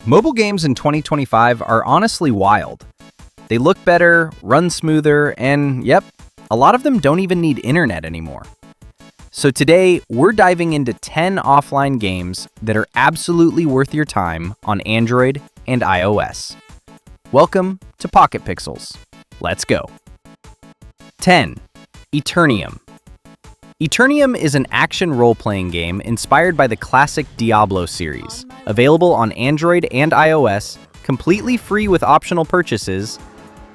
Mobile games in 2025 are honestly wild. They look better, run smoother, and yep, a lot of them don't even need internet anymore. So today, we're diving into 10 offline games that are absolutely worth your time on Android and iOS. Welcome to PocketPixels. Let's go. 10. Eternium. Eternium is an action role-playing game inspired by the classic Diablo series, available on Android and iOS, completely free with optional purchases,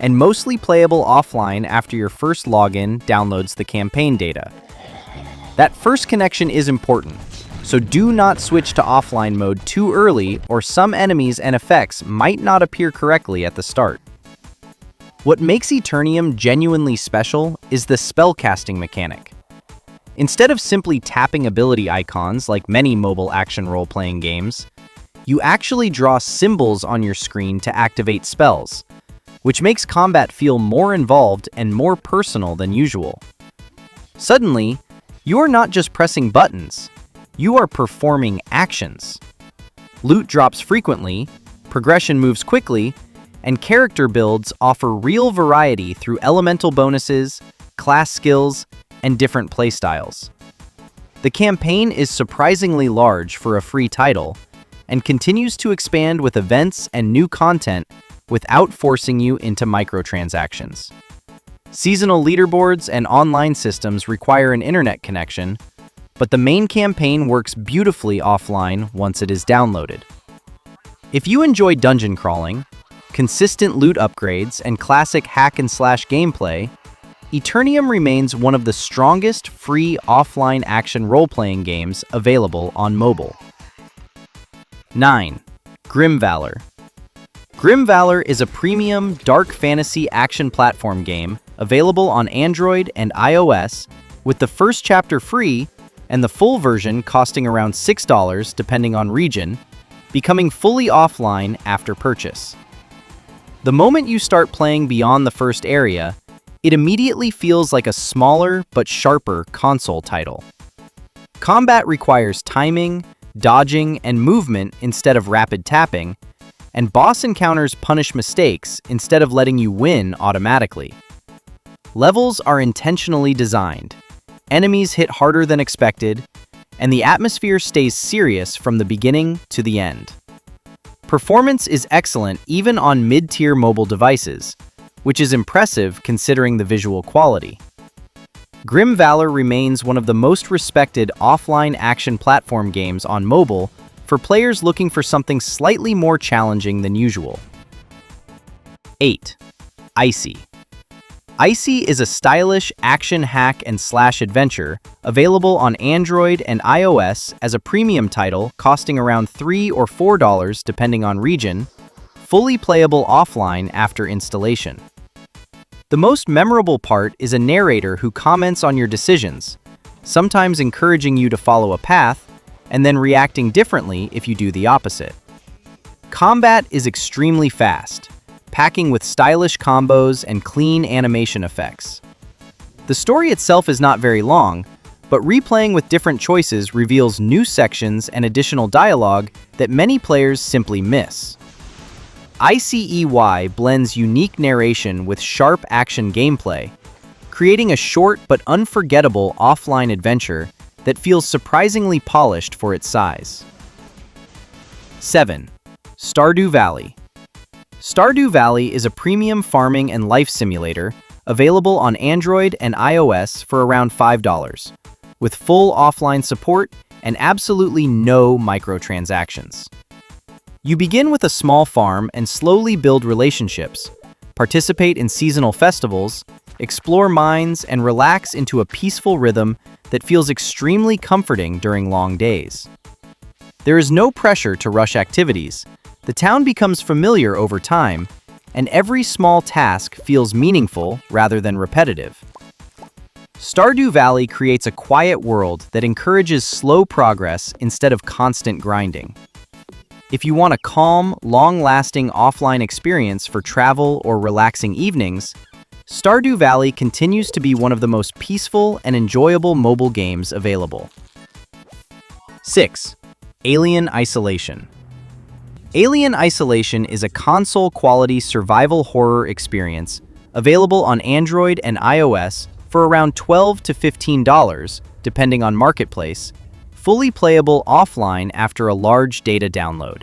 and mostly playable offline after your first login downloads the campaign data. That first connection is important, so do not switch to offline mode too early or some enemies and effects might not appear correctly at the start. What makes Eternium genuinely special is the spellcasting mechanic. Instead of simply tapping ability icons like many mobile action role-playing games, you actually draw symbols on your screen to activate spells, which makes combat feel more involved and more personal than usual. Suddenly, you are not just pressing buttons, you are performing actions. Loot drops frequently, progression moves quickly, and character builds offer real variety through elemental bonuses, class skills, and different playstyles. The campaign is surprisingly large for a free title, and continues to expand with events and new content without forcing you into microtransactions. Seasonal leaderboards and online systems require an internet connection, but the main campaign works beautifully offline once it is downloaded. If you enjoy dungeon crawling, consistent loot upgrades, and classic hack-and-slash gameplay, Eternium remains one of the strongest free offline action role-playing games available on mobile. 9. Grimvalor. Grimvalor is a premium dark fantasy action platform game available on Android and iOS, with the first chapter free and the full version costing around $6 depending on region, becoming fully offline after purchase. The moment you start playing beyond the first area, it immediately feels like a smaller but sharper console title. Combat requires timing, dodging, and movement instead of rapid tapping, and boss encounters punish mistakes instead of letting you win automatically. Levels are intentionally designed, enemies hit harder than expected, and the atmosphere stays serious from the beginning to the end. Performance is excellent even on mid-tier mobile devices, which is impressive considering the visual quality. Grimvalor remains one of the most respected offline action platform games on mobile for players looking for something slightly more challenging than usual. 8. ICEY. ICEY is a stylish action hack-and-slash adventure available on Android and iOS as a premium title costing around $3 or $4 depending on region, fully playable offline after installation. The most memorable part is a narrator who comments on your decisions, sometimes encouraging you to follow a path, and then reacting differently if you do the opposite. Combat is extremely fast, packing with stylish combos and clean animation effects. The story itself is not very long, but replaying with different choices reveals new sections and additional dialogue that many players simply miss. ICEY blends unique narration with sharp action gameplay, creating a short but unforgettable offline adventure that feels surprisingly polished for its size. 7. Stardew Valley. Stardew Valley is a premium farming and life simulator available on Android and iOS for around $5, with full offline support and absolutely no microtransactions. You begin with a small farm and slowly build relationships, participate in seasonal festivals, explore mines, and relax into a peaceful rhythm that feels extremely comforting during long days. There is no pressure to rush activities. The town becomes familiar over time, and every small task feels meaningful rather than repetitive. Stardew Valley creates a quiet world that encourages slow progress instead of constant grinding. If you want a calm, long-lasting offline experience for travel or relaxing evenings, Stardew Valley continues to be one of the most peaceful and enjoyable mobile games available. 6. Alien Isolation. Alien Isolation is a console-quality survival horror experience available on Android and iOS for around $12 to $15, depending on Marketplace, fully playable offline after a large data download.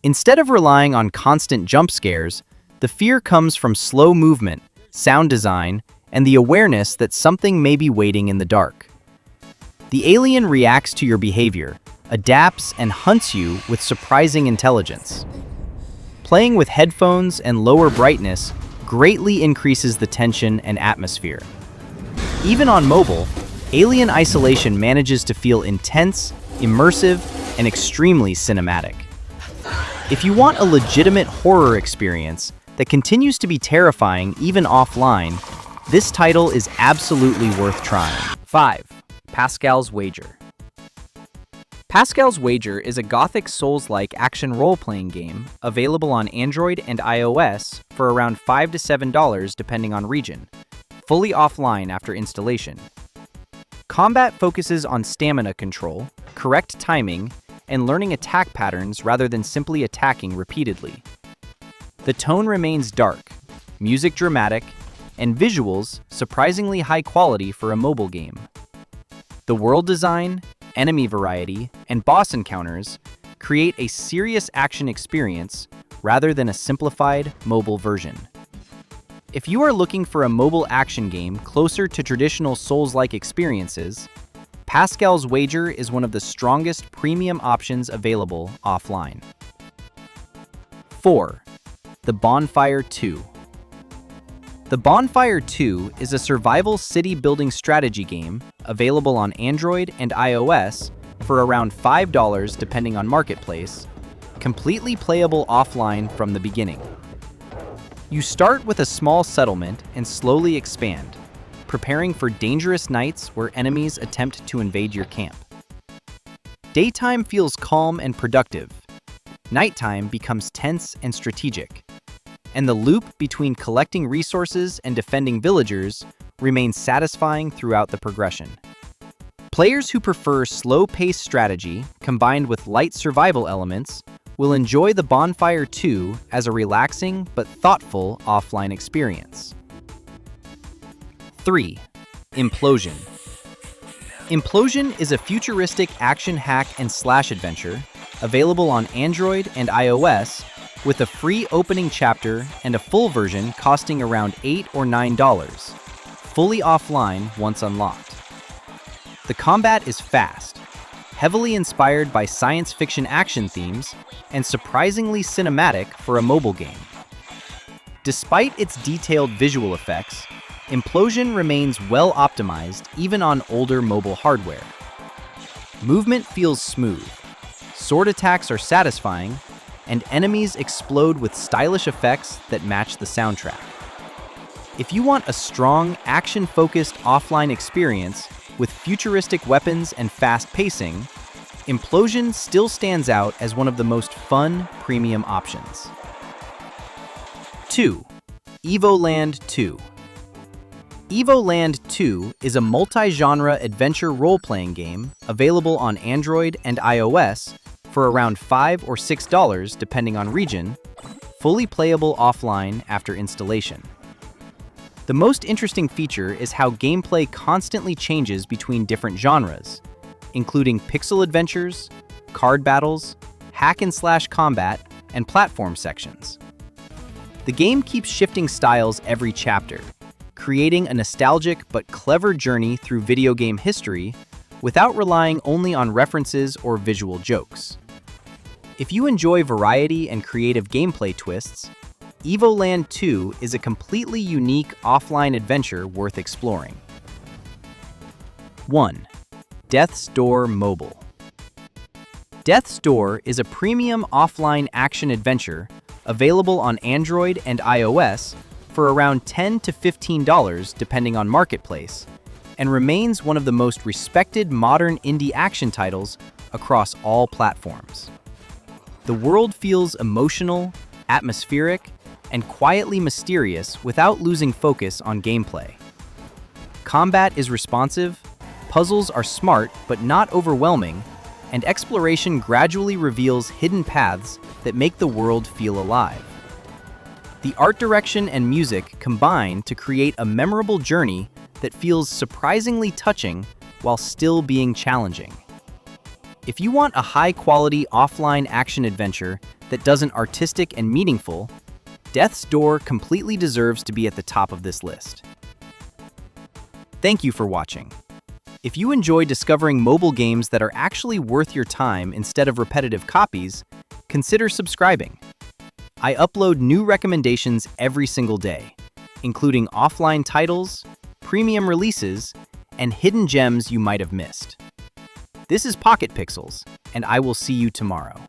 Instead of relying on constant jump scares, the fear comes from slow movement, sound design, and the awareness that something may be waiting in the dark. The alien reacts to your behavior, adapts, and hunts you with surprising intelligence. Playing with headphones and lower brightness greatly increases the tension and atmosphere. Even on mobile, Alien Isolation manages to feel intense, immersive, and extremely cinematic. If you want a legitimate horror experience that continues to be terrifying even offline, this title is absolutely worth trying. 5. Pascal's Wager. Pascal's Wager is a gothic Souls-like action role-playing game available on Android and iOS for around $5 to $7 depending on region, fully offline after installation. Combat focuses on stamina control, correct timing, and learning attack patterns rather than simply attacking repeatedly. The tone remains dark, music dramatic, and visuals surprisingly high quality for a mobile game. The world design, enemy variety, and boss encounters create a serious action experience rather than a simplified mobile version. If you are looking for a mobile action game closer to traditional Souls-like experiences, Pascal's Wager is one of the strongest premium options available offline. 4. The Bonfire 2. The Bonfire 2 is a survival city-building strategy game available on Android and iOS for around $5 depending on Marketplace, completely playable offline from the beginning. You start with a small settlement and slowly expand, preparing for dangerous nights where enemies attempt to invade your camp. Daytime feels calm and productive. Nighttime becomes tense and strategic, and the loop between collecting resources and defending villagers remains satisfying throughout the progression. Players who prefer slow-paced strategy combined with light survival elements will enjoy the Bonfire 2 as a relaxing but thoughtful offline experience. 3. Implosion. Implosion is a futuristic action hack and slash adventure available on Android and iOS with a free opening chapter and a full version costing around $8 or $9, fully offline once unlocked. The combat is fast, heavily inspired by science fiction action themes, and surprisingly cinematic for a mobile game. Despite its detailed visual effects, Implosion remains well optimized even on older mobile hardware. Movement feels smooth, sword attacks are satisfying, and enemies explode with stylish effects that match the soundtrack. If you want a strong, action-focused offline experience with futuristic weapons and fast pacing, Implosion still stands out as one of the most fun premium options. 2. Evoland 2. Evoland 2 is a multi-genre adventure role-playing game available on Android and iOS for around $5 or $6 depending on region, fully playable offline after installation. The most interesting feature is how gameplay constantly changes between different genres, including pixel adventures, card battles, hack-and-slash combat, and platform sections. The game keeps shifting styles every chapter, creating a nostalgic but clever journey through video game history without relying only on references or visual jokes. If you enjoy variety and creative gameplay twists, Evoland 2 is a completely unique offline adventure worth exploring. 1. Death's Door Mobile. Death's Door is a premium offline action-adventure available on Android and iOS for around $10 to $15 depending on Marketplace, and remains one of the most respected modern indie action titles across all platforms. The world feels emotional, atmospheric, and quietly mysterious without losing focus on gameplay. Combat is responsive, puzzles are smart but not overwhelming, and exploration gradually reveals hidden paths that make the world feel alive. The art direction and music combine to create a memorable journey that feels surprisingly touching while still being challenging. If you want a high-quality offline action adventure that doesn't artistic and meaningful, Death's Door completely deserves to be at the top of this list. Thank you for watching. If you enjoy discovering mobile games that are actually worth your time instead of repetitive copies, consider subscribing. I upload new recommendations every single day, including offline titles, premium releases, and hidden gems you might have missed. This is PocketPixels, and I will see you tomorrow.